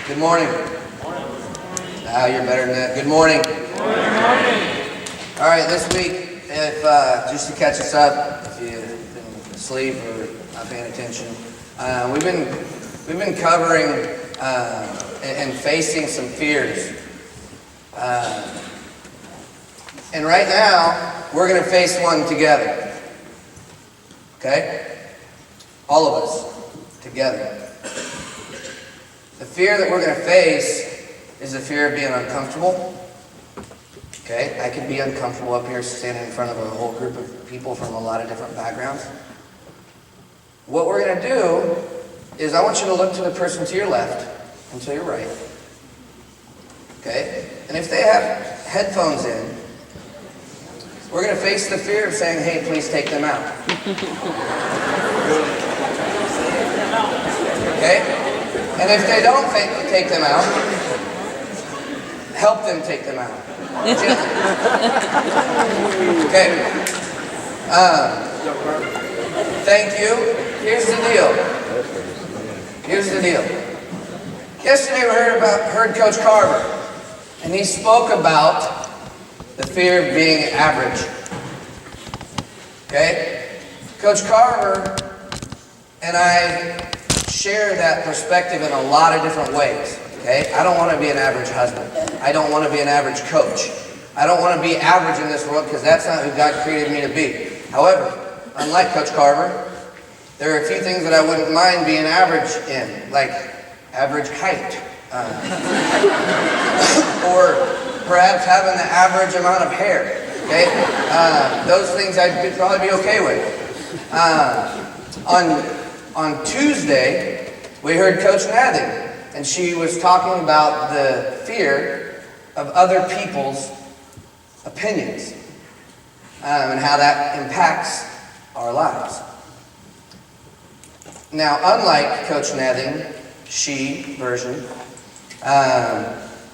Good morning. Now you're better than that. Good morning. All right, this week, if just to catch us up, if you've been asleep or not paying attention, we've been covering and facing some fears. And right now, we're going to face one together. Okay? All of us together. The fear that we're going to face is the fear of being uncomfortable. Okay? I can be uncomfortable up here standing in front of a whole group of people from a lot of different backgrounds. What we're going to do is I want you to look to the person to your left and to your right. Okay? And if they have headphones in, we're going to face the fear of saying, hey, please take them out. Okay? And if they don't take them out, help them take them out. Okay? Thank you. Here's the deal. Yesterday we heard Coach Carver, and he spoke about the fear of being average. Okay? Coach Carver and I share that perspective in a lot of different ways. Okay? I don't want to be an average husband. I don't want to be an average coach. I don't want to be average in this world because that's not who God created me to be. However, unlike Coach Carver, there are a few things that I wouldn't mind being average in, like average height, or perhaps having the average amount of hair. Okay, those things I'd probably be okay with. On Tuesday, we heard Coach Nathing, and she was talking about the fear of other people's opinions and how that impacts our lives. Now, unlike Coach Nathing,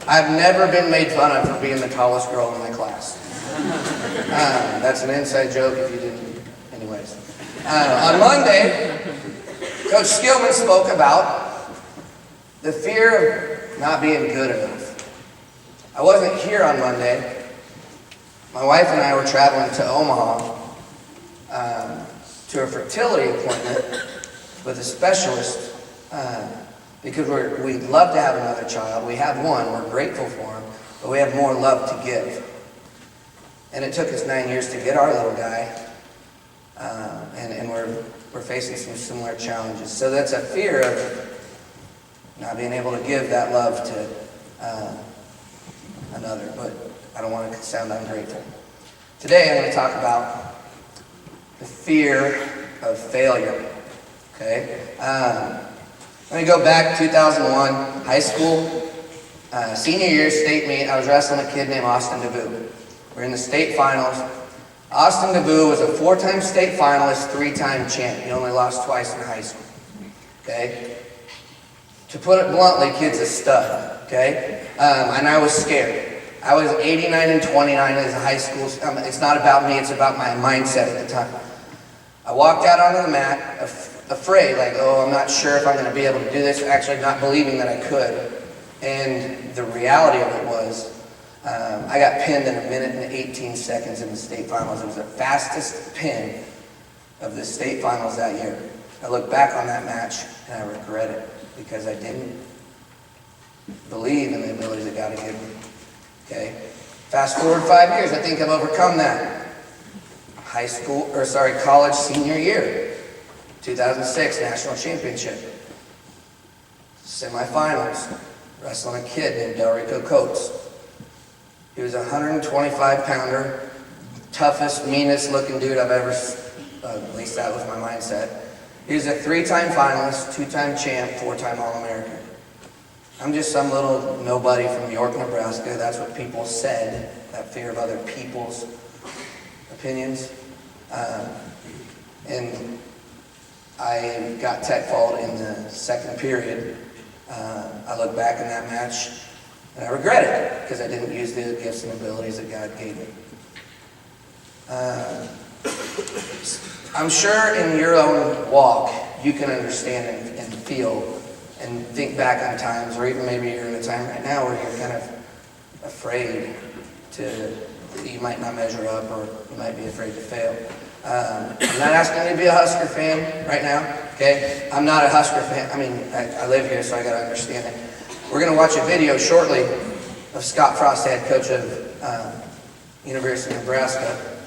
I've never been made fun of for being the tallest girl in my class. That's an inside joke if you didn't, anyways. On Monday, Coach Skillman spoke about the fear of not being good enough. I wasn't here on Monday. My wife and I were traveling to Omaha to a fertility appointment with a specialist because we'd love to have another child. We have one, we're grateful for him, but we have more love to give. And it took us 9 years to get our little guy, and we're facing some similar challenges. So that's a fear of not being able to give that love to another, but I don't want to sound ungrateful. Today I'm going to talk about the fear of failure. Okay? Let me go back to 2001, high school, senior year state meet. I was wrestling a kid named Austin DeVue. We're in the state finals. Austin DeVue was a 4-time state finalist, 3-time champ. He only lost twice in high school. Okay? To put it bluntly, kid's a stud. Okay? And I was scared. I was 89 and 29 as a high school. It's not about me, it's about my mindset at the time. I walked out onto the mat, afraid, like, oh, I'm not sure if I'm going to be able to do this, actually not believing that I could. And the reality of it was, I got pinned in 1 minute and 18 seconds in the state finals. It was the fastest pin of the state finals that year. I look back on that match and I regret it because I didn't believe in the abilities that God had given me. Okay? Fast forward 5 years, I think I've overcome that. College senior year, 2006 national championship, semifinals, wrestling a kid named Delrico Coates. He was a 125-pounder, toughest, meanest looking dude I've ever, at least that was my mindset. He was a 3-time finalist, 2-time champ, 4-time All-American. I'm just some little nobody from York, Nebraska. That's what people said, that fear of other people's opinions. And I got tech fault in the second period. I look back in that match and I regret it because I didn't use the gifts and abilities that God gave me. I'm sure in your own walk you can understand and feel and think back on times, or even maybe you're in a time right now where you're kind of afraid you might not measure up, or you might be afraid to fail. I'm not asking you to be a Husker fan right now, okay? I'm not a Husker fan. I mean, I live here, so I gotta understand it. We're gonna watch a video shortly of Scott Frost, head coach of University of Nebraska.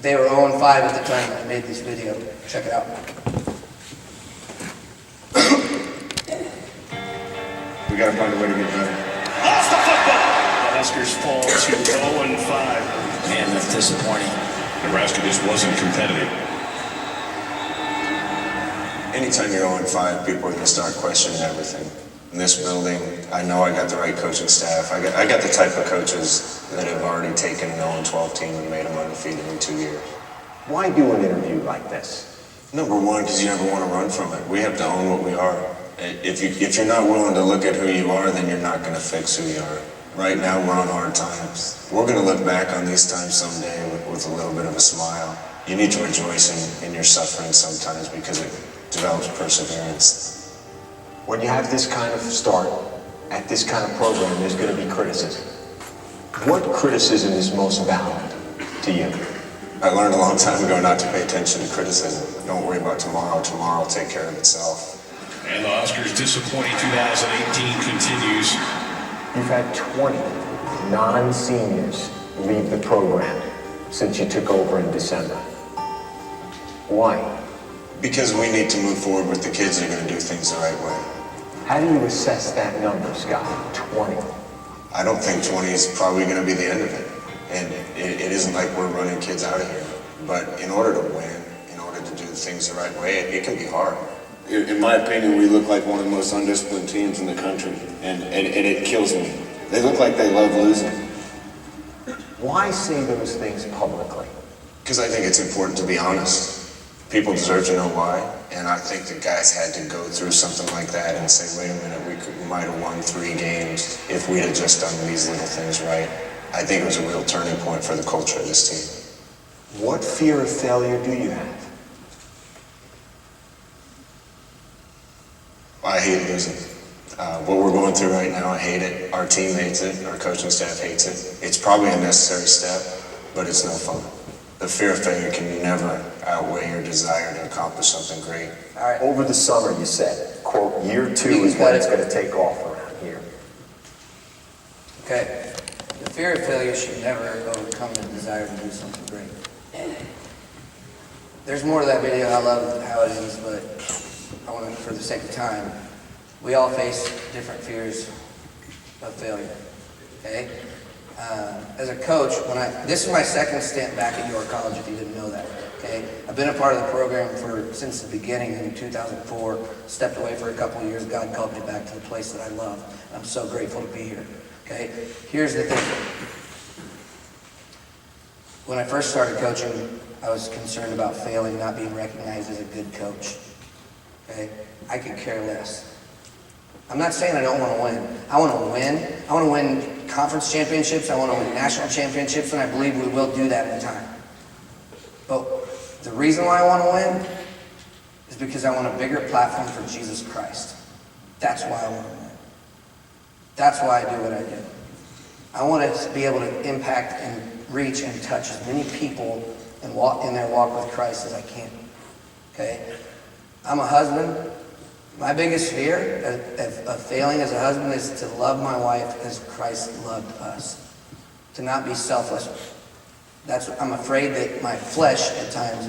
They were 0-5 at the time when I made this video. Check it out. We gotta find a way to get better. Lost the football! The Huskers fall to 0-5. Man, that's disappointing. Nebraska just wasn't competitive. Anytime you're 0-5, people are gonna start questioning everything. In this building, I know I got the right coaching staff. I got the type of coaches that have already taken an 0-12 team and made them undefeated in 2 years. Why do an interview like this? Number one, because you never want to run from it. We have to own what we are. If you're not willing to look at who you are, then you're not going to fix who you are. Right now, we're on hard times. We're going to look back on these times someday with a little bit of a smile. You need to rejoice in your suffering sometimes, because it develops perseverance. When you have this kind of start, at this kind of program, there's going to be criticism. What criticism is most valid to you? I learned a long time ago not to pay attention to criticism. Don't worry about tomorrow. Tomorrow will take care of itself. And the Huskers' disappointing 2018 continues. You've had 20 non-seniors leave the program since you took over in December. Why? Because we need to move forward with the kids that are going to do things the right way. How do you assess that number, Scott? 20. I don't think 20 is probably going to be the end of it. And it isn't like we're running kids out of here. But in order to win, in order to do things the right way, it can be hard. In my opinion, we look like one of the most undisciplined teams in the country, and it kills me. They look like they love losing. Why say those things publicly? Because I think it's important to be honest. People deserve to know why, and I think the guys had to go through something like that and say, wait a minute, we might have won 3 games if we'd have just done these little things right. I think it was a real turning point for the culture of this team. What fear of failure do you have? I hate losing. What we're going through right now, I hate it. Our team hates it. Our coaching staff hates it. It's probably a necessary step, but it's no fun. The fear of failure can never outweigh your desire to accomplish something great. All right. Over the summer, you said, quote, year 2 is when it's going to take off around here. Okay. The fear of failure should never overcome the desire to do something great. There's more to that video. I love how it is, but I want to, for the sake of time, we all face different fears of failure. Okay? As a coach, this is my second stint back at York College, if you didn't know that. Okay? I've been a part of the program since the beginning in 2004. Stepped away for a couple of years. God called me back to the place that I love. I'm so grateful to be here. Okay? Here's the thing. When I first started coaching, I was concerned about failing, not being recognized as a good coach. Okay? I could care less. I'm not saying I don't want to win. I want to win. I want to win conference championships. I want to win national championships, and I believe we will do that in time. But the reason why I want to win is because I want a bigger platform for Jesus Christ. That's why I want to win. That's why I do what I do. I want to be able to impact and reach and touch as many people and walk in their walk with Christ as I can. Okay? I'm a husband. My biggest fear of failing as a husband is to love my wife as Christ loved us. To not be selfless. I'm afraid that my flesh at times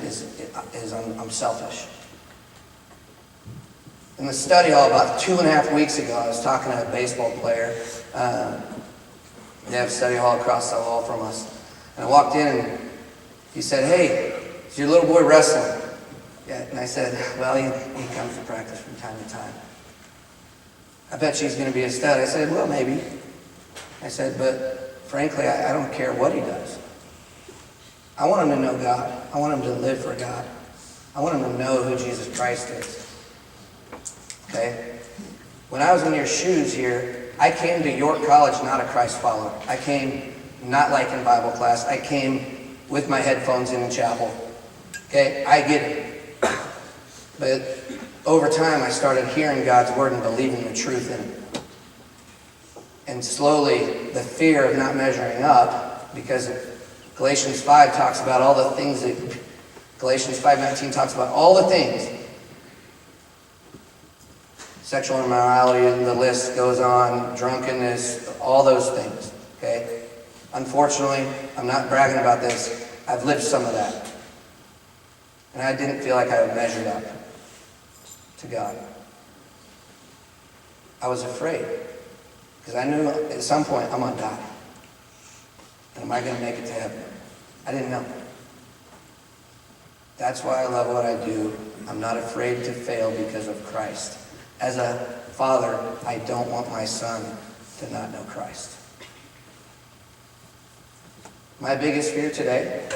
I'm selfish. In the study hall about 2.5 weeks ago, I was talking to a baseball player. They have a study hall across the hall from us. And I walked in and he said, "Hey, is your little boy wrestling?" Yeah, and I said, "Well, he comes to practice from time to time. I bet she's going to be a stud." I said, "Well, maybe." I said, "But frankly, I don't care what he does. I want him to know God. I want him to live for God. I want him to know who Jesus Christ is." Okay? When I was in your shoes here, I came to York College not a Christ follower. I came not liking Bible class. I came with my headphones in chapel. Okay? I get it. But over time, I started hearing God's word and believing the truth in it. And slowly, the fear of not measuring up, because Galatians 5 talks about all the things that, Galatians 5:19 talks about all the things. Sexual immorality, the list goes on, drunkenness, all those things, okay? Unfortunately, I'm not bragging about this, I've lived some of that. And I didn't feel like I had measured up to God. I was afraid, because I knew at some point I'm going to die. And am I going to make it to heaven? I didn't know. That's why I love what I do. I'm not afraid to fail because of Christ. As a father, I don't want my son to not know Christ. My biggest fear today,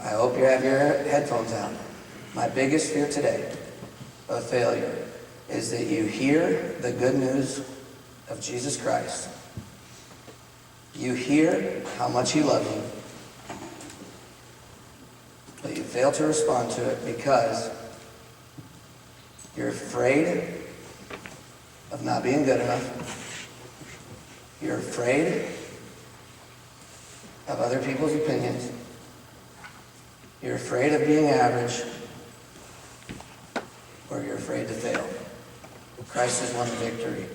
I hope you have your headphones out. My biggest fear today of failure is that you hear the good news of Jesus Christ. You hear how much he loves you, but you fail to respond to it because you're afraid of not being good enough. You're afraid of other people's opinions. You're afraid of being average, or you're afraid to fail. Christ has won the victory.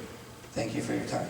Thank you for your time.